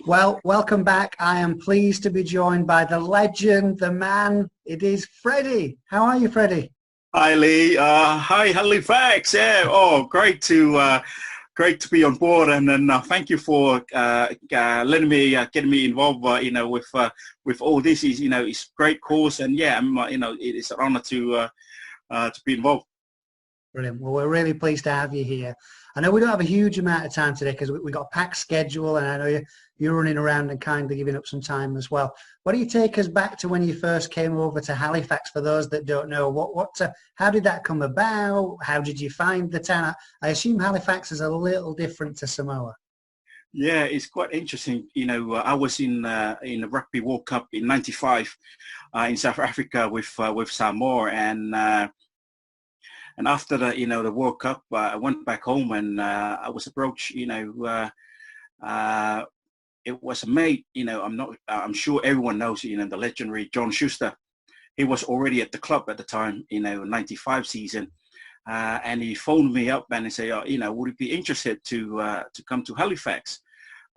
Well, welcome back. I am pleased to be joined by the legend, the man. It is Freddie. How are you, Freddie? Hi Lee. Hi Halifax. Yeah. Oh, great to be on board, and then thank you for letting me getting me involved. With all this is it's great cause, and yeah, it is an honor to be involved. Brilliant. Well, we're really pleased to have you here. I know we don't have a huge amount of time today because we've got a packed schedule, and I know you're running around and kindly giving up some time as well. Why don't you take us back to when you first came over to Halifax? For those that don't know, how did that come about? How did you find the town? I assume Halifax is a little different to Samoa. Yeah, it's quite interesting. I was in the Rugby World Cup in '95 in South Africa with Samoa, and after the World Cup, I went back home and I was approached. It was a mate. I'm sure everyone knows. The legendary John Schuster. He was already at the club at the time. '95 season, and he phoned me up and he said, would you be interested to come to Halifax?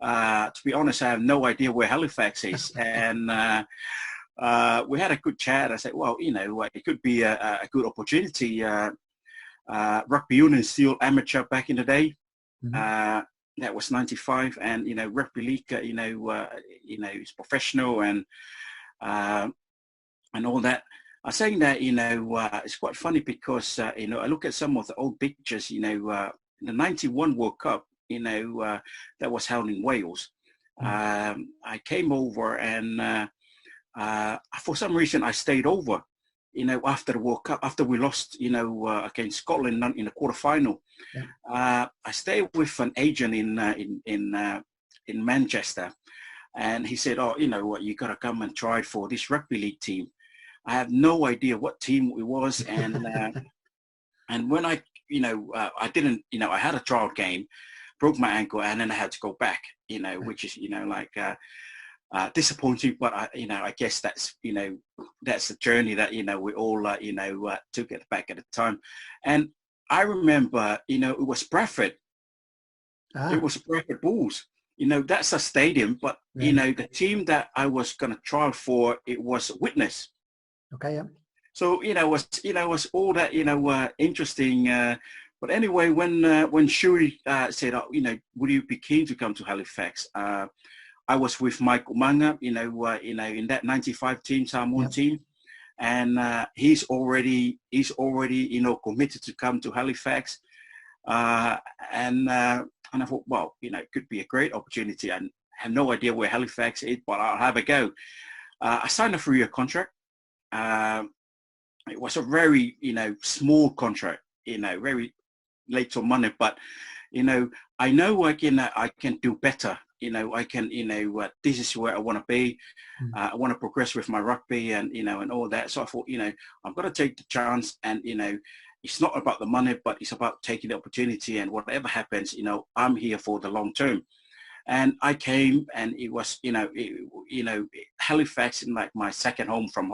To be honest, I have no idea where Halifax is, and we had a good chat. I said, well, it could be a good opportunity. Rugby union is still amateur back in the day. Mm-hmm. That was '95, and rugby league, it's professional and all that. I'm saying that it's quite funny because I look at some of the old pictures. The '91 World Cup, that was held in Wales. Mm-hmm. I came over and for some reason I stayed over. After the World Cup, after we lost, against Scotland in the quarterfinal, yeah. I stayed with an agent in Manchester, and he said, "Oh, you got to come and try for this rugby league team." I had no idea what team it was, and and when I didn't, I had a trial game, broke my ankle, and then I had to go back, which is, disappointing, but I guess that's the journey that we all took it back at the time. And I remember it was Bradford. It was Bradford Bulls. That's a stadium, but the team that I was going to trial for, it was Witness. Okay, yeah. So was all that interesting. But anyway, when Shuri said, would you be keen to come to Halifax? I was with Michael Manga, in that '95 team, Samoan team, and he's already committed to come to Halifax, and I thought, well, it could be a great opportunity. I have no idea where Halifax is, but I'll have a go. I signed a 3-year contract. It was a very small contract, very little money, but I know I can do better. I can, this is where I want to be. I want to progress with my rugby and, and all that. So I thought, I've got to take the chance and, it's not about the money, but it's about taking the opportunity, and whatever happens, I'm here for the long term. And I came, and it was, Halifax in like my second home from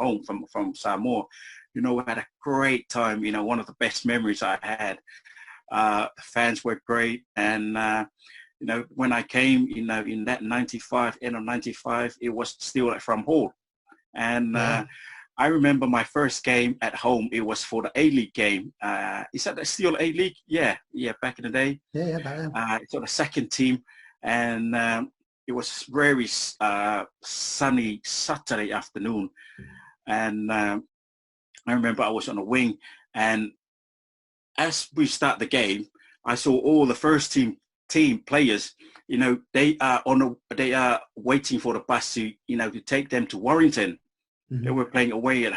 Samoa. I had a great time, one of the best memories I had. The fans were great, and when I came, in that '95, end of '95, it was still at From Hall. And I remember my first game at home, it was for the A-League game. Is that still A-League? Yeah, back in the day. Yeah, back then. It's on the second team. And it was very sunny Saturday afternoon. And I remember I was on a wing. And as we start the game, I saw all the first team players, they are waiting for the bus to take them to Warrington. Mm-hmm. They were playing away at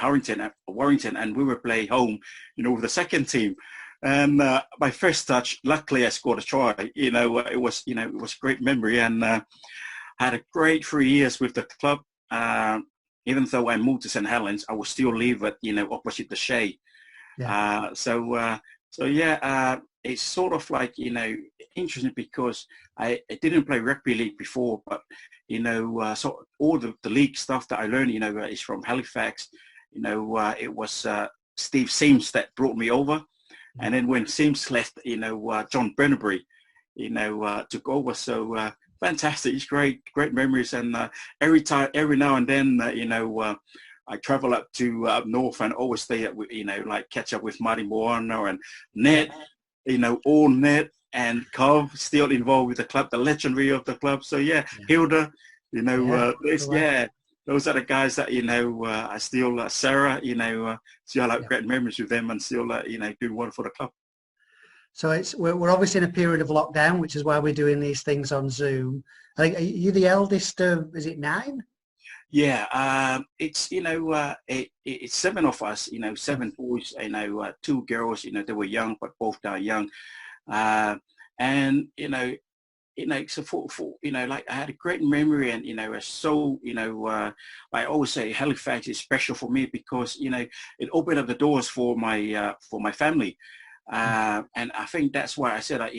Warrington, and we were playing home, with the second team. And my first touch, luckily I scored a try. It was a great memory, and had a great 3 years with the club. Even though I moved to St. Helens, I would still live at opposite the Shea. Yeah. It's sort of like, interesting because I didn't play rugby league before, but, so all the league stuff that I learned, is from Halifax. It was Steve Sims that brought me over. And then when Sims left, John Bernabury, took over. So Fantastic. It's great memories. And every now and then, I travel up to up north and always stay at, like catch up with Marty Moana and Ned, all Ned and Cov still involved with the club, the legendary of the club. So yeah, Hilda, those are the guys that, I still, Sarah, still have great memories with them and still, doing well for the club. So we're obviously in a period of lockdown, which is why we're doing these things on Zoom. I think, are you the eldest of, is it 9? Yeah, it's it's 7 of us, 7 boys, 2 girls, they were young, but both died young, and so for like I had a great memory, and I always say Halifax is special for me because it opened up the doors for my family. And I think that's why I said that,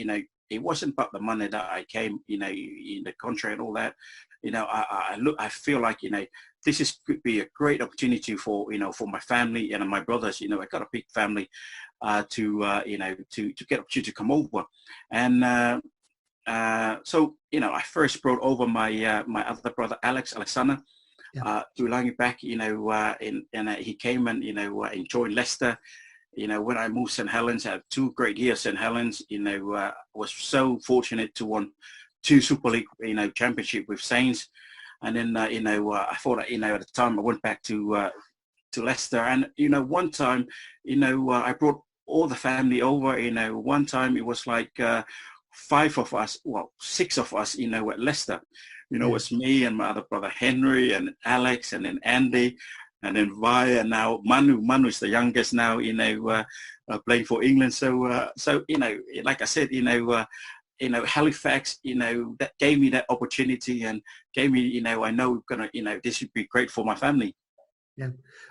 it wasn't about the money that I came, in the country and all that. I feel like, this could be a great opportunity for, for my family and my brothers. I got a big family, to get opportunity to come over. And so, I first brought over my other brother, Alexander, Tuilagi back, and he came and, and joined Leicester. When I moved St. Helens, I had 2 great years St. Helens. Was so fortunate to win 2 Super League, championship with Saints. And then, I thought that, at the time I went back to Leicester. And, one time, I brought all the family over. One time it was like 5 of us, 6 of us, at Leicester. It was me and my other brother Henry and Alex and then Andy. And then Vi, and now Manu is the youngest now, playing for England. So, like I said, Halifax, that gave me that opportunity and gave me, I know this would be great for my family. Yeah.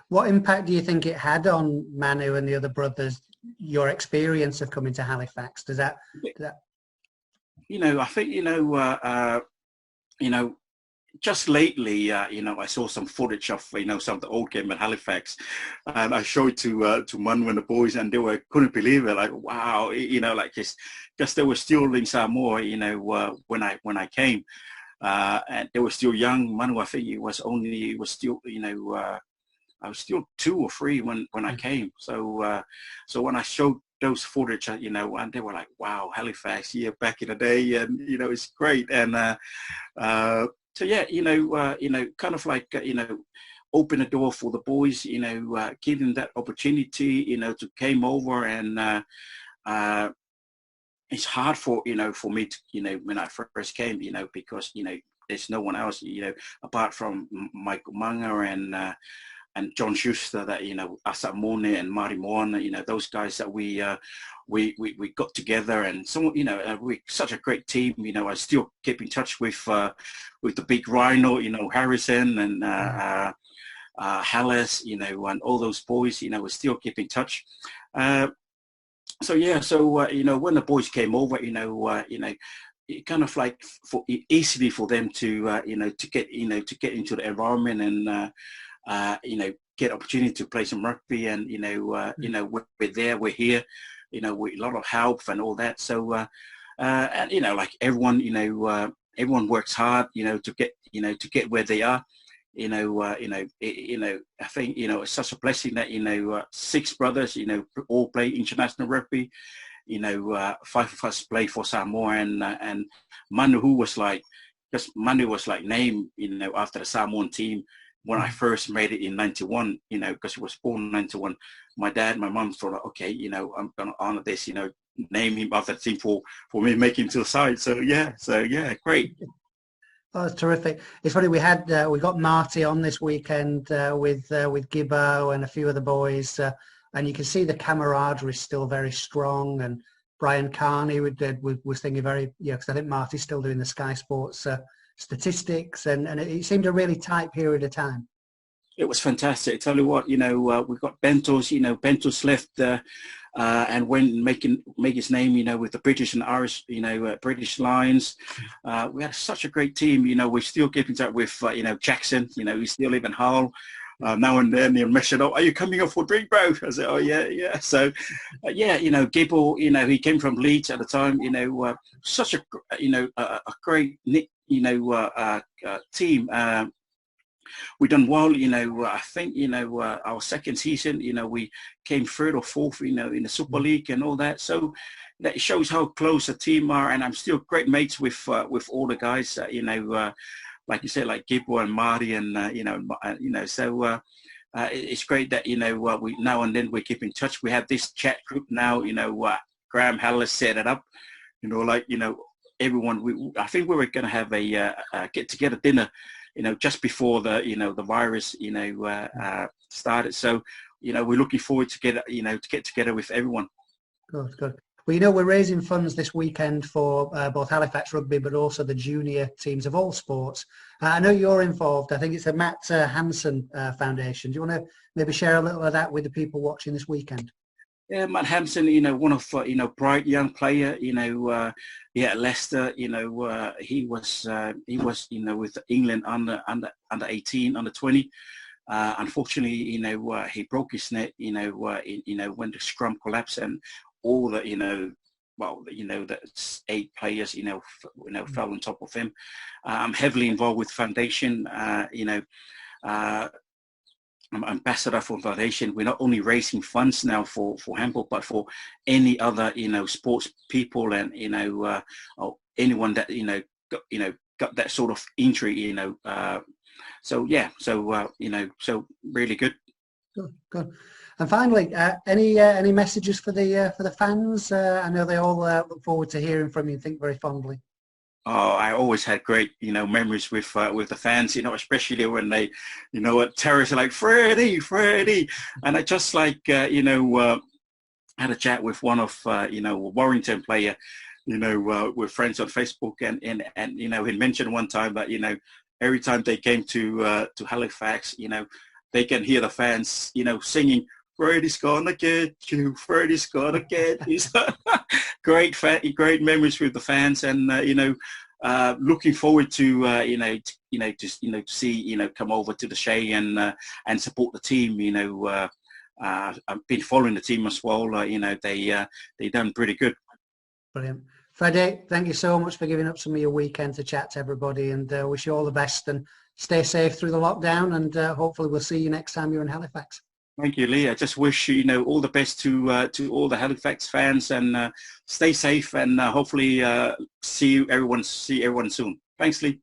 What impact do you think it had on Manu and the other brothers, your experience of coming to Halifax? Does that... I think, just lately, I saw some footage of, some of the old game at Halifax, and I showed to Manu and the boys, and they couldn't believe it. Like, wow, like just they were still in Samoa, when I came, and they were still young. Manu, I think he was still, I was still 2 or 3 when I came. So when I showed those footage, and they were like, wow, Halifax, back in the day, and it's great. And so yeah, kind of like open the door for the boys, give them that opportunity, to came over. And it's hard for for me to when I first came, because there's no one else, apart from Michael Manga and John Schuster, that Asa Mone and Mari Moana, those guys that we got together. And so we're such a great team. I still keep in touch with the big Rhino, Harrison and Hallis, and all those boys. We still keep in touch. So when the boys came over, it kind of like easily for them to to get into the environment and get opportunity to play some rugby. And we're there, we're here, with a lot of help and all that. So and like everyone, everyone works hard, to get where they are. I think it's such a blessing that 6 brothers, all play international rugby. 5 of us play for Samoa, and Manu, who was like, because Manu was like named, after the Samoan team when I first made it in '91. Because he was born in '91. My dad, my mom thought, okay, I'm gonna honor this, name him after the team for me, make him to the side. So yeah, great. Oh, that's terrific. It's funny, we got Marty on this weekend with Gibbo and a few of the boys, and you can see the camaraderie is still very strong. And Brian Carney was thinking very, because I think Marty's still doing the Sky Sports statistics, and it seemed a really tight period of time. It was fantastic. I tell you what, we've got Bentos. Bentos left and went and make his name, with the British and Irish, British Lions. We had such a great team. We still keep in touch with, Jackson. We still live in Hull. now and then he'll mention, "Oh, are you coming up for a drink, bro?" I said, "Oh yeah, yeah." So yeah, Gibble, he came from Leeds at the time. Such a a great team. We done well. I think our second season, we came third or fourth, in the Super League and all that. So that shows how close a team are, and I'm still great mates with all the guys. Like you said, like Gibbo and Marty, and so it's great that we now and then we keep in touch. We have this chat group now. Graham Haller set it up. Everyone. I think we were going to have a get together dinner. Just before the virus started. So we're looking forward to get together with everyone. Good, good. Well, we're raising funds this weekend for both Halifax Rugby, but also the junior teams of all sports. I know you're involved. I think it's the Hampson Foundation. Do you want to maybe share a little of that with the people watching this weekend? Yeah, Matt Hampson, one of bright young player. At Leicester. He was with England under 18, under 20. Unfortunately, he broke his neck. When the scrum collapsed, and all the the 8 players fell on top of him. I'm heavily involved with foundation. I'm ambassador for foundation. We're not only raising funds now for handball, but for any other sports people and or anyone that got that sort of injury. So really good. Good, good. And finally, any messages for the fans? I know they all look forward to hearing from you and think very fondly. Oh, I always had great, memories with the fans, especially when they, at terrace like Freddie, and I just like, had a chat with one of, Warrington player, we're friends on Facebook, and he mentioned one time that, every time they came to Halifax, they can hear the fans, singing, "Freddie's gonna get you, Freddie's gonna get you." Great memories with the fans, and looking forward to to see come over to the Shea and support the team. I've been following the team as well. They done pretty good. Brilliant. Freddie, thank you so much for giving up some of your weekend to chat to everybody, and wish you all the best and stay safe through the lockdown, and hopefully we'll see you next time you're in Halifax. Thank you, Lee. I just wish all the best to all the Halifax fans, and stay safe, and hopefully see everyone soon. Thanks, Lee.